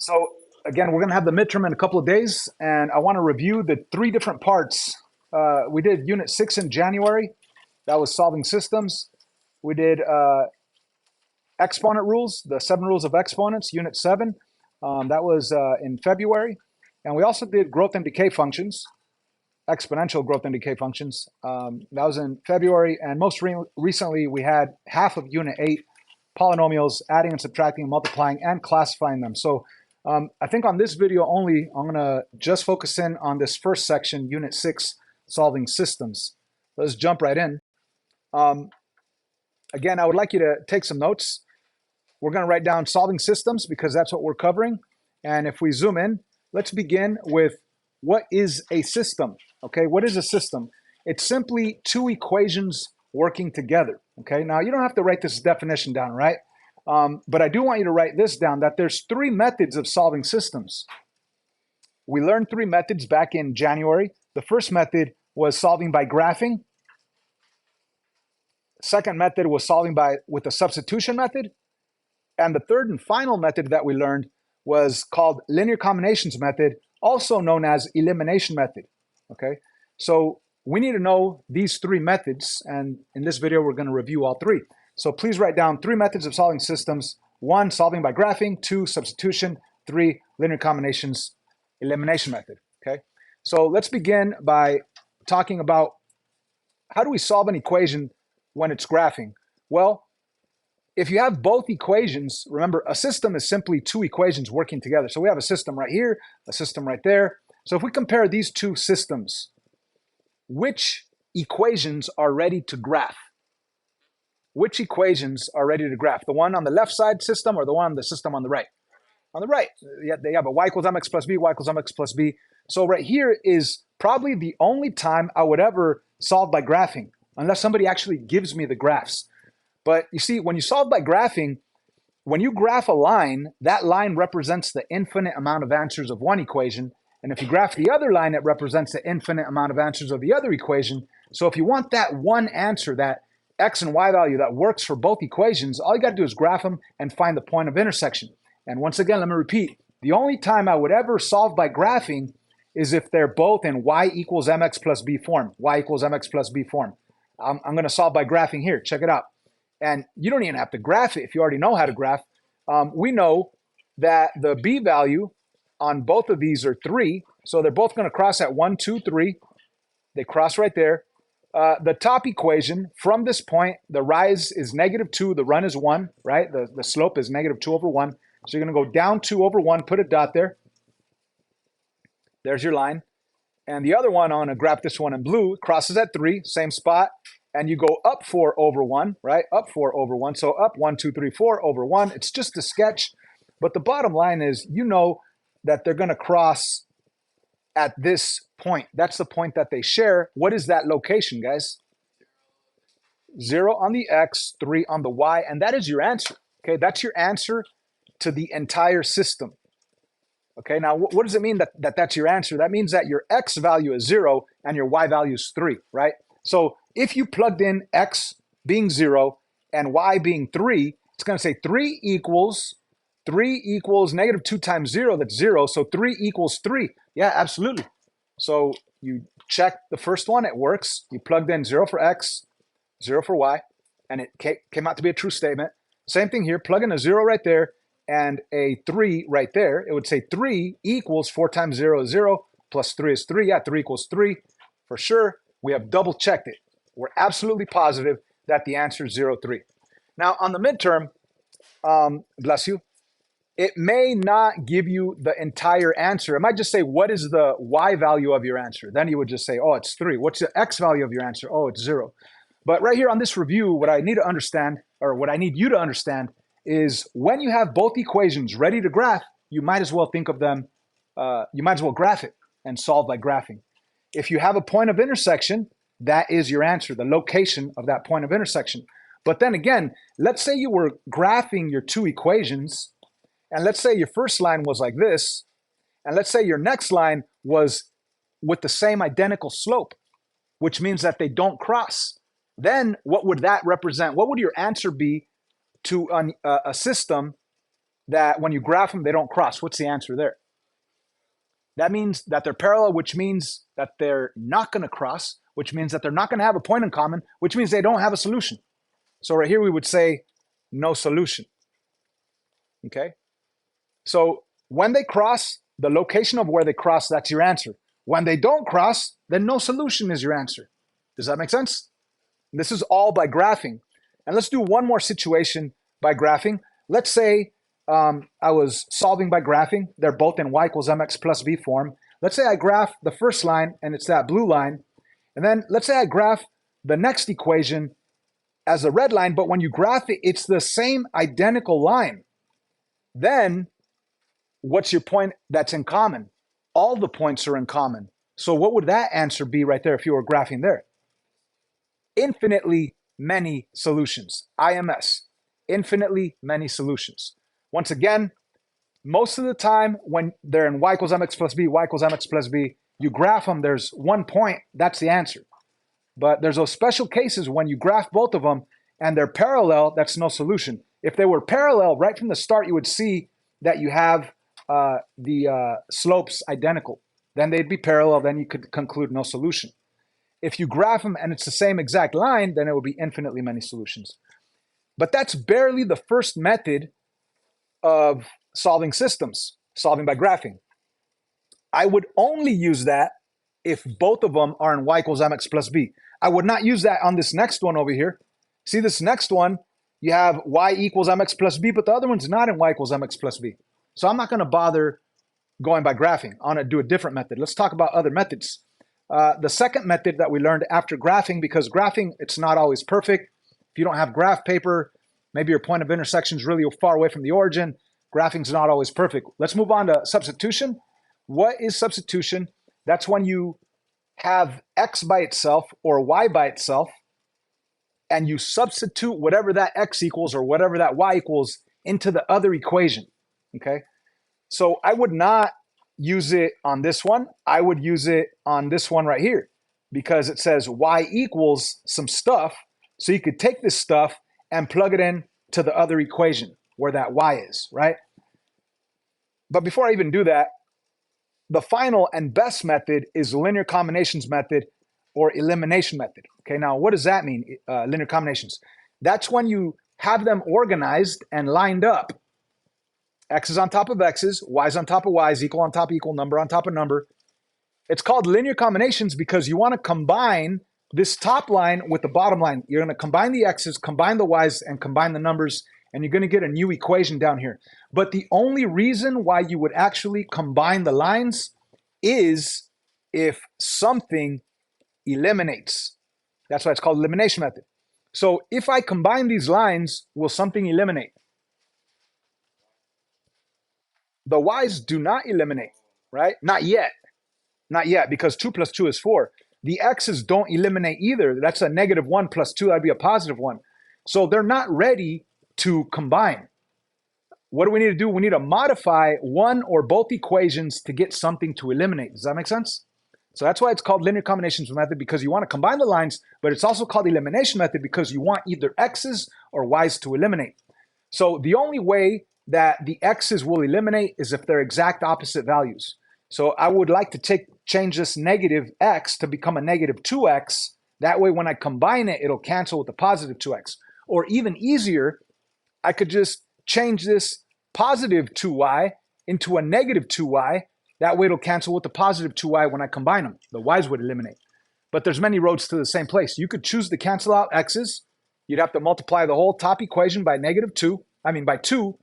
So again, we're going to have the midterm in a couple of days, and I want to review the three different parts. We did Unit 6 in January. That was solving systems. We did exponent rules, the 7 rules of exponents, Unit 7. That was in February. And we also did growth and decay functions, exponential growth and decay functions. That was in February. And most recently, we had half of Unit 8, polynomials, adding and subtracting, multiplying, and classifying them. So I think on this video only, I'm going to just focus in on this first section, Unit 6, solving systems. Let's jump right in. Again, I would like you to take some notes. We're going to write down solving systems because that's what we're covering. And if we zoom in, let's begin with what is a system? Okay, what is a system? It's simply two equations working together. Okay, now you don't have to write this definition down, right? But I do want you to write this down, that there's three methods of solving systems. We learned three methods back in January. The first method was solving by graphing. Second method was solving with the substitution method. And the third and final method that we learned was called linear combinations method, also known as elimination method. Okay, so we need to know these three methods, and in this video we're going to review all three. So please write down three methods of solving systems: 1, solving by graphing; 2, substitution; 3, linear combinations elimination method. Okay, so let's begin by talking about how do we solve an equation when it's graphing. Well, if you have both equations, remember a system is simply two equations working together. So we have a system right here, a system right there. So if we compare these two systems, which equations are ready to graph? Which equations are ready to graph? The one on the left side system or the one on the system on the right? On the right, they have a y equals mx plus b, y equals mx plus b. So right here is probably the only time I would ever solve by graphing, unless somebody actually gives me the graphs. But you see, when you solve by graphing, when you graph a line, that line represents the infinite amount of answers of one equation. And if you graph the other line, it represents the infinite amount of answers of the other equation. So if you want that one answer, that x and y value that works for both equations, all you got to do is graph them and find the point of intersection. And once again, let me repeat, the only time I would ever solve by graphing is if they're both in y equals mx plus b form, y equals mx plus b form. I'm going to solve by graphing here. Check it out. And you don't even have to graph it if you already know how to graph. We know that the b value on both of these are 3. So they're both going to cross at 1, 2, 3. They cross right there. The top equation, from this point, the rise is -2, the run is 1, right? The slope is -2 over 1. So you're going to go down 2 over 1, put a dot there. There's your line. And the other one, I'm going to graph this one in blue, crosses at 3, same spot. And you go up 4 over 1, right? Up 4 over 1. So up 1, 2, 3, 4 over 1. It's just a sketch. But the bottom line is, you know that they're going to cross at this point. That's the point that they share. What is that location, guys? 0 on the x, 3 on the y. And that is your answer. Okay, that's your answer to the entire system. Okay, now what does it mean that that's your answer? That means that your x value is 0 and your y value is 3, right? So if you plugged in x being 0 and y being 3, it's going to say 3 equals -2 times 0, that's 0. So 3 equals 3. Yeah, absolutely. So you check the first one, it works. You plugged in 0 for x, 0 for y, and it came out to be a true statement. Same thing here, plug in a 0 right there and a 3 right there. It would say 3 equals 4 times 0 is 0, plus 3 is 3. Yeah, 3 equals 3 for sure. We have double checked it. We're absolutely positive that the answer is 0, 3. Now, on the midterm, bless you, it may not give you the entire answer. It might just say, what is the y value of your answer? Then you would just say, oh, it's 3. What's the x value of your answer? Oh, it's 0. But right here on this review, what I need to understand, or what I need you to understand, is when you have both equations ready to graph, you might as well think of them, you might as well graph it and solve by graphing. If you have a point of intersection, that is your answer, the location of that point of intersection. But then again, let's say you were graphing your two equations, and let's say your first line was like this, and let's say your next line was with the same identical slope, which means that they don't cross. Then what would that represent? What would your answer be to a system that when you graph them, they don't cross. What's the answer there? That means that they're parallel, which means that they're not going to cross, which means that they're not going to have a point in common, which means they don't have a solution. So right here, we would say no solution. Okay? So when they cross, the location of where they cross, that's your answer. When they don't cross, then no solution is your answer. Does that make sense? This is all by graphing. And let's do one more situation by graphing. Let's say I was solving by graphing. They're both in y equals mx plus b form. Let's say I graph the first line, and it's that blue line. And then let's say I graph the next equation as a red line, but when you graph it, it's the same identical line. Then what's your point that's in common? All the points are in common. So what would that answer be right there if you were graphing there? Infinitely many solutions. IMS. Infinitely many solutions. Once again, most of the time when they're in y equals mx plus b, y equals mx plus b, you graph them, there's one point, that's the answer. But there's those special cases when you graph both of them and they're parallel, that's no solution. If they were parallel right from the start, you would see that you have the slopes identical. Then they'd be parallel, then you could conclude no solution. If you graph them and it's the same exact line, then it would be infinitely many solutions. But that's barely the first method of solving systems, solving by graphing. I would only use that if both of them are in y equals mx plus b. I would not use that on this next one over here. See this next one, you have y equals mx plus b, but the other one's not in y equals mx plus b. So I'm not going to bother going by graphing. I want to do a different method. Let's talk about other methods. The second method that we learned after graphing, because graphing, it's not always perfect. If you don't have graph paper, maybe your point of intersection is really far away from the origin, graphing's not always perfect. Let's move on to substitution. What is substitution? That's when you have x by itself or y by itself, and you substitute whatever that x equals or whatever that y equals into the other equation, okay? So I would not use it on this one. I would use it on this one right here because it says y equals some stuff. So you could take this stuff and plug it in to the other equation where that y is, right? But before I even do that, the final and best method is linear combinations method or elimination method. Okay, now what does that mean, linear combinations? That's when you have them organized and lined up. X is on top of x's, y is on top of y's, equal on top of equal, number on top of number. It's called linear combinations because you want to combine this top line with the bottom line. You're going to combine the x's, combine the y's, and combine the numbers, and you're going to get a new equation down here. But the only reason why you would actually combine the lines is if something eliminates. That's why it's called elimination method. So if I combine these lines, will something eliminate? The y's do not eliminate, right? Not yet. Not yet, because 2 plus 2 is 4. The x's don't eliminate either. That's a negative 1 plus 2. That'd be a positive 1. So they're not ready to combine. What do we need to do? We need to modify one or both equations to get something to eliminate. Does that make sense? So that's why it's called linear combinations method, because you want to combine the lines, but it's also called elimination method because you want either x's or y's to eliminate. So the only way that the x's will eliminate is if they're exact opposite values. So I would like to change this negative x to become a negative 2x. That way when I combine it, it'll cancel with the positive 2x. Or even easier, I could just change this positive 2y into a negative 2y. That way it'll cancel with the positive 2y when I combine them. The y's would eliminate. But there's many roads to the same place. You could choose to cancel out x's. You'd have to multiply the whole top equation by by 2.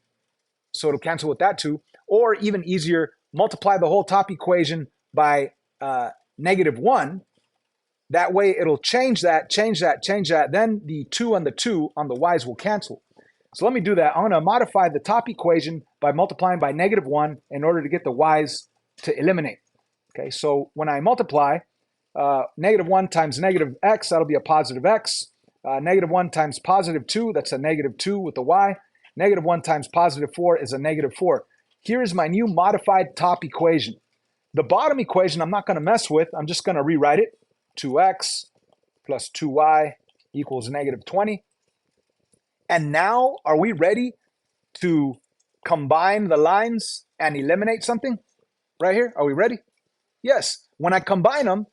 So it'll cancel with that 2. Or even easier, multiply the whole top equation by negative 1. That way it'll change that. Then the 2 and the 2 on the y's will cancel. So let me do that. I'm going to modify the top equation by multiplying by negative 1 in order to get the y's to eliminate. Okay, so when I multiply negative 1 times negative x, that'll be a positive x. Negative 1 times positive 2, that's a negative 2 with the y. Negative 1 times positive 4 is a negative 4. Here is my new modified top equation. The bottom equation I'm not going to mess with. I'm just going to rewrite it. 2x plus 2y equals negative 20. And now, are we ready to combine the lines and eliminate something right here? Are we ready? Yes. When I combine them,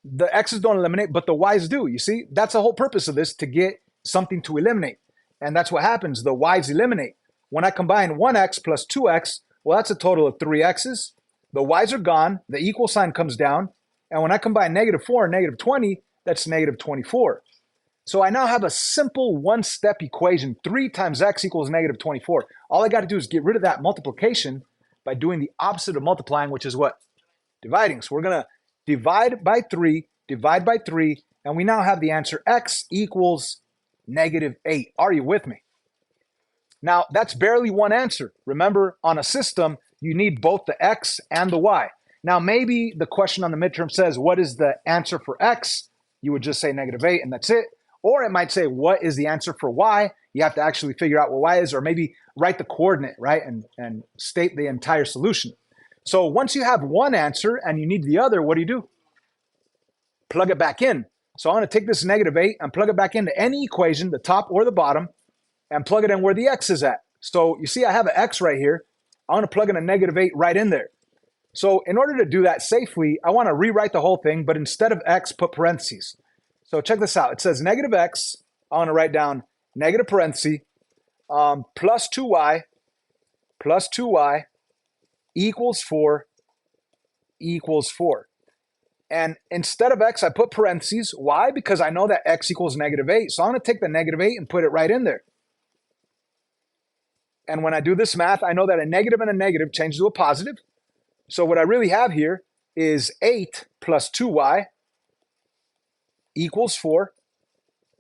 the x's don't eliminate, but the y's do. You see, that's the whole purpose of this, to get something to eliminate. And that's what happens. The y's eliminate. When I combine 1x plus 2x, well, that's a total of 3x's. The y's are gone. The equal sign comes down. And when I combine -4 and -20, that's -24. So I now have a simple one-step equation. 3 times x equals -24. All I got to do is get rid of that multiplication by doing the opposite of multiplying, which is what? Dividing. So we're going to divide by 3, and we now have the answer x equals -8. Are you with me? Now, that's barely one answer. Remember, on a system, you need both the x and the y. Now, maybe the question on the midterm says, what is the answer for x? You would just say -8 and that's it. Or it might say, what is the answer for y? You have to actually figure out what y is, or maybe write the coordinate, right? And state the entire solution. So once you have one answer and you need the other, what do? Plug it back in. So I'm going to take this -8 and plug it back into any equation, the top or the bottom, and plug it in where the x is at. So you see I have an x right here. I want to plug in a -8 right in there. So in order to do that safely, I want to rewrite the whole thing, but instead of x, put parentheses. So check this out. It says -x. I want to write down negative parentheses, plus 2y equals 4 equals 4. And instead of x, I put parentheses. Why? Because I know that x equals -8. So I'm going to take the -8 and put it right in there. And when I do this math, I know that a negative and a negative change to a positive. So what I really have here is 8 plus 2y equals 4.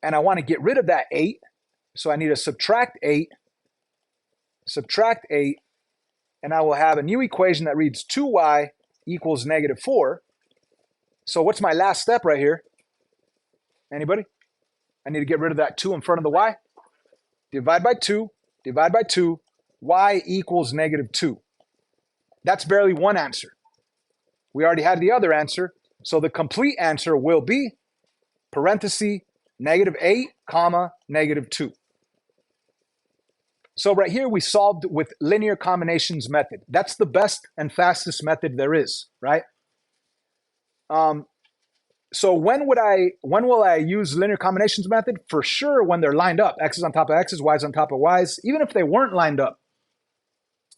And I want to get rid of that 8. So I need to subtract 8, and I will have a new equation that reads 2y equals -4. So what's my last step right here? Anybody? I need to get rid of that 2 in front of the y. Divide by 2, y equals -2. That's barely one answer. We already had the other answer. So the complete answer will be parenthesis -8, -2. So right here we solved with linear combinations method. That's the best and fastest method there is, right? So when will I use linear combinations method? For sure when they're lined up. X's on top of X's, Y's on top of Y's. Even if they weren't lined up,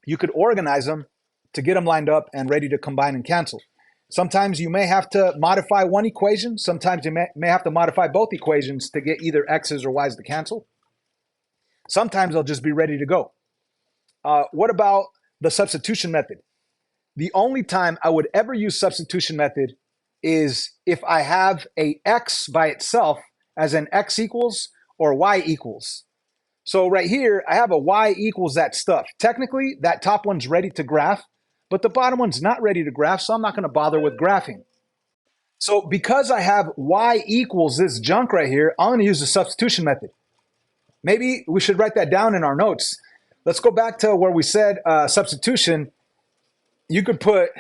you could organize them to get them lined up and ready to combine and cancel. Sometimes you may have to modify one equation. Sometimes you may have to modify both equations to get either X's or Y's to cancel. Sometimes they'll just be ready to go. What about the substitution method? The only time I would ever use substitution method is if I have a x by itself, as in x equals or y equals. So right here, I have a y equals that stuff. Technically, that top one's ready to graph, but the bottom one's not ready to graph, so I'm not going to bother with graphing. So because I have y equals this junk right here, I'm going to use the substitution method. Maybe we should write that down in our notes. Let's go back to where we said substitution. You could put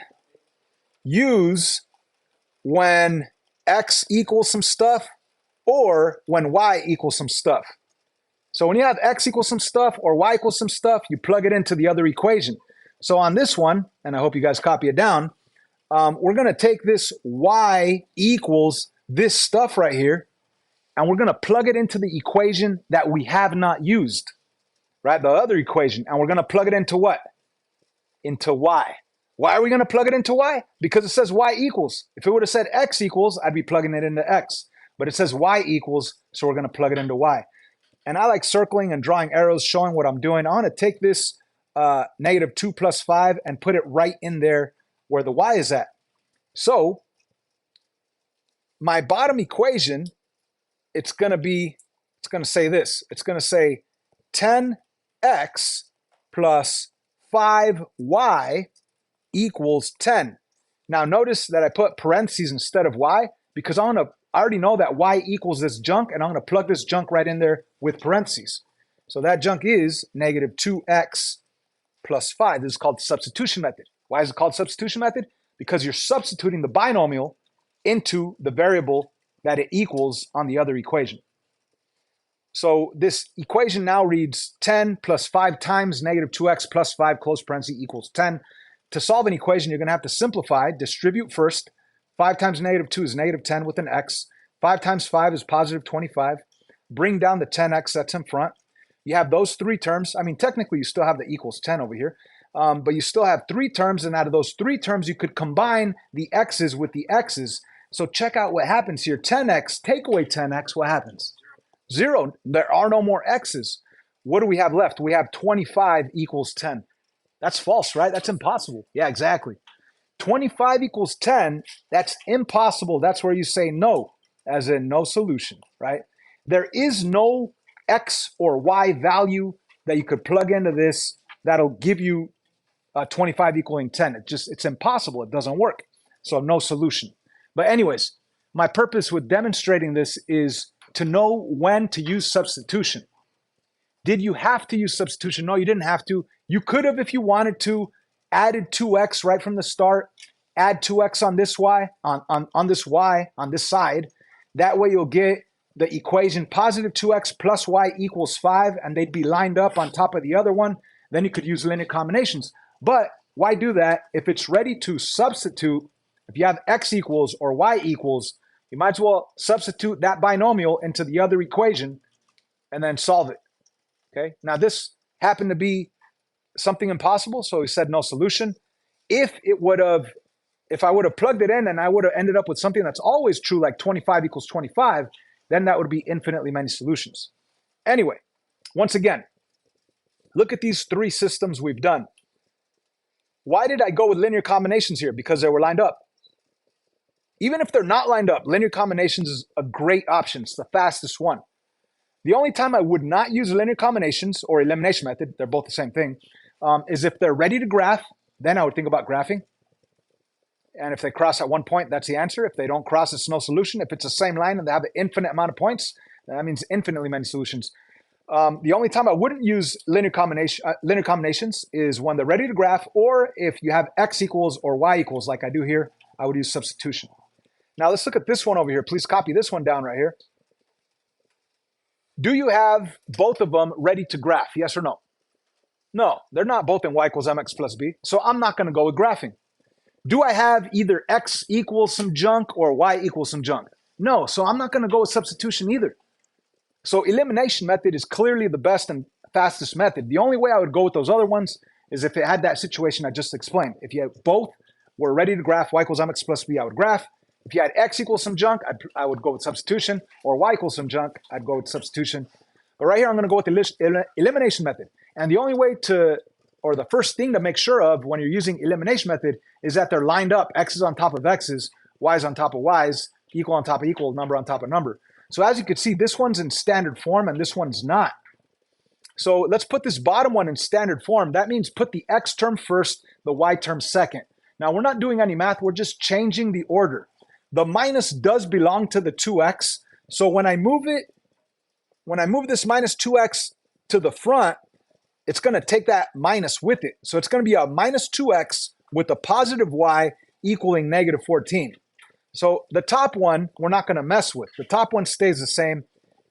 use when x equals some stuff or when y equals some stuff. So when you have x equals some stuff or y equals some stuff, you plug it into the other equation. So on this one, and I hope you guys copy it down, we're going to take this y equals this stuff right here, and we're going to plug it into the equation that we have not used, right? The other equation. And we're going to plug it into what? Into y. Why are we going to plug it into y? Because it says y equals. If it would have said x equals, I'd be plugging it into x. But it says y equals, so we're going to plug it into y. And I like circling and drawing arrows showing what I'm doing. I want to take this -2 plus 5 and put it right in there where the y is at. So my bottom equation, it's going to say this. It's going to say 10x plus 5y equals 10. Now notice that I put parentheses instead of y because I already know that y equals this junk, and I'm going to plug this junk right in there with parentheses. So that junk is -2x plus 5. This is called the substitution method. Why is it called substitution method? Because you're substituting the binomial into the variable that it equals on the other equation. So this equation now reads 10 plus 5 times negative 2x plus 5 close parenthesis equals 10. To solve an equation, you're going to have to simplify, distribute first. 5 times negative 2 is negative 10 with an x. 5 times 5 is positive 25. Bring down the 10x that's in front. You have those three terms. I mean, technically, you still have the equals 10 over here. But you still have three terms, and out of those three terms, you could combine the x's with the x's. So check out what happens here. 10x, take away 10x, what happens? 0. There are no more x's. What do we have left? We have 25 equals 10. That's false, right? That's impossible. Yeah, exactly. 25 equals 10, that's impossible. That's where you say no, as in no solution, right? There is no x or y value that you could plug into this that'll give you 25 equaling 10. It's impossible. It doesn't work. So no solution. But anyways, my purpose with demonstrating this is to know when to use substitution. Did you have to use substitution? No, you didn't have to. You could have, if you wanted to, added 2x right from the start, add 2x on this y, on this y, on this side. That way you'll get the equation positive 2x plus y equals 5, and they'd be lined up on top of the other one. Then you could use linear combinations. But why do that? If it's ready to substitute, if you have x equals or y equals, you might as well substitute that binomial into the other equation and then solve it. Okay. Now this happened to be something impossible, so we said no solution. If I would have plugged it in and I would have ended up with something that's always true, like 25 equals 25, then that would be infinitely many solutions. Anyway, once again, look at these three systems we've done. Why did I go with linear combinations here? Because they were lined up. Even if they're not lined up, linear combinations is a great option. It's the fastest one. The only time I would not use linear combinations or elimination method, they're both the same thing, is if they're ready to graph. Then I would think about graphing. And if they cross at one point, that's the answer. If they don't cross, it's no solution. If it's the same line and they have an infinite amount of points, that means infinitely many solutions. The only time I wouldn't use linear combinations is when they're ready to graph, or if you have x equals or y equals, like I do here, I would use substitution. Now let's look at this one over here. Please copy this one down right here. Do you have both of them ready to graph? Yes or no? No, they're not both in y equals mx plus b, so I'm not going to go with graphing. Do I have either x equals some junk or y equals some junk? No, so I'm not going to go with substitution either. So elimination method is clearly the best and fastest method. The only way I would go with those other ones is if it had that situation I just explained. If you have both were ready to graph y equals mx plus b, I would graph. If you had x equals some junk, I would go with substitution, or y equals some junk, I'd go with substitution. But right here, I'm going to go with the elimination method. And the only way to, or the first thing to make sure of when you're using elimination method is that they're lined up. X is on top of x's, y is on top of y's, equal on top of equal, number on top of number. So as you can see, this one's in standard form and this one's not. So let's put this bottom one in standard form. That means put the x term first, the y term second. Now we're not doing any math, we're just changing the order. The minus does belong to the 2x. So when I move this minus 2x to the front, it's going to take that minus with it. So it's going to be a minus 2x with a positive y equaling negative 14. So the top one, we're not going to mess with. The top one stays the same.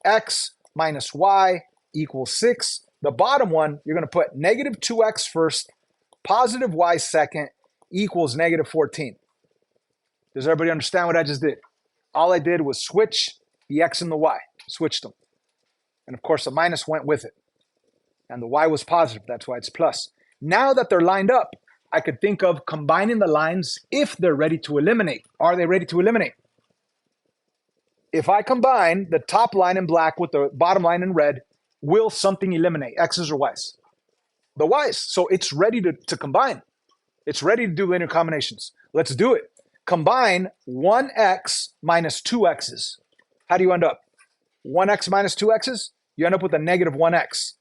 X minus y equals 6. The bottom one, you're going to put negative 2x first, positive y second, equals negative 14. Does everybody understand what I just did? All I did was switch the x and the y, switched them. And of course, the minus went with it. And the y was positive, that's why it's plus. Now that they're lined up, I could think of combining the lines if they're ready to eliminate. Are they ready to eliminate? If I combine the top line in black with the bottom line in red, will something eliminate, x's or y's? The y's. So it's ready to combine. It's ready to do linear combinations. Let's do it. Combine 1x minus 2x's. How do you end up? 1x minus 2x's? You end up with a negative 1x.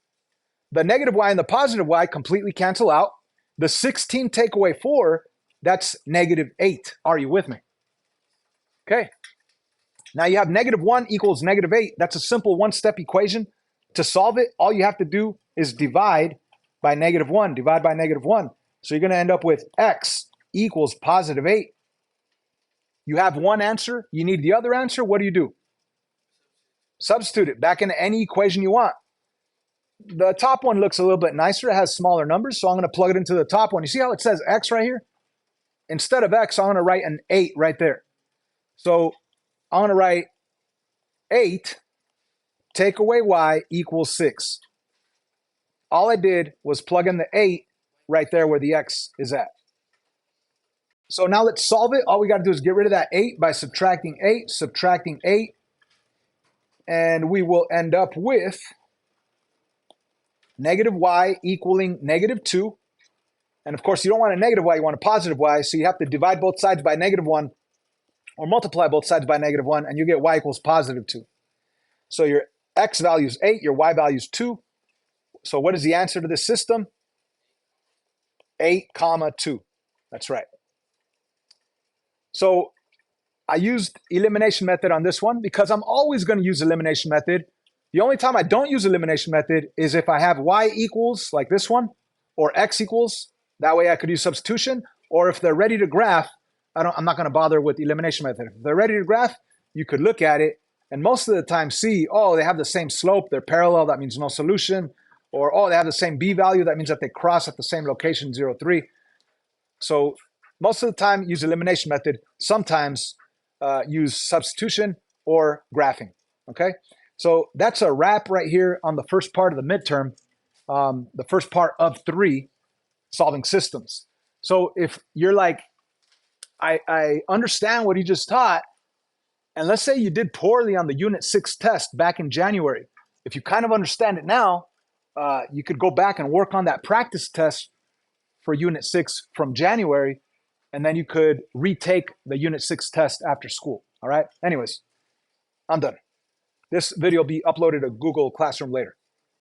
The negative y and the positive y completely cancel out. The 16 take away 4, that's negative 8. Are you with me? Okay. Now you have negative 1 equals negative 8. That's a simple one-step equation. To solve it, all you have to do is divide by negative 1. Divide by negative 1. So you're going to end up with x equals positive 8. You have one answer. You need the other answer. What do? substitute it back into any equation you want. The top one looks a little bit nicer. It has smaller numbers, so I'm going to plug it into the top one. You see how it says x right here? Instead of x, I'm going to write an 8 right there. So I'm going to write 8, take away y equals 6. All I did was plug in the 8 right there where the x is at. So now let's solve it. All we got to do is get rid of that 8 by subtracting 8, and we will end up with negative y equaling negative 2. And of course, you don't want a negative y, you want a positive y, so you have to divide both sides by negative 1 or multiply both sides by negative 1, and you get y equals positive 2. So your x value is 8, your y value is 2. So what is the answer to this system? 8, 2. That's right. So I used elimination method on this one because I'm always going to use elimination method. The only time I don't use elimination method is if I have y equals, like this one, or x equals. That way I could use substitution. Or if they're ready to graph, I'm not going to bother with elimination method. If they're ready to graph, you could look at it and most of the time see, oh, they have the same slope, they're parallel, that means no solution. Or, oh, they have the same b value, that means that they cross at the same location, 0, 3. So most of the time, use elimination method. Sometimes use substitution or graphing, okay? So that's a wrap right here on the first part of the midterm, the first part of 3, solving systems. So if you're like, I understand what he just taught, and let's say you did poorly on the Unit 6 test back in January. If you kind of understand it now, you could go back and work on that practice test for Unit 6 from January, and then you could retake the Unit 6 test after school, all right? Anyways, I'm done. This video will be uploaded to Google Classroom later.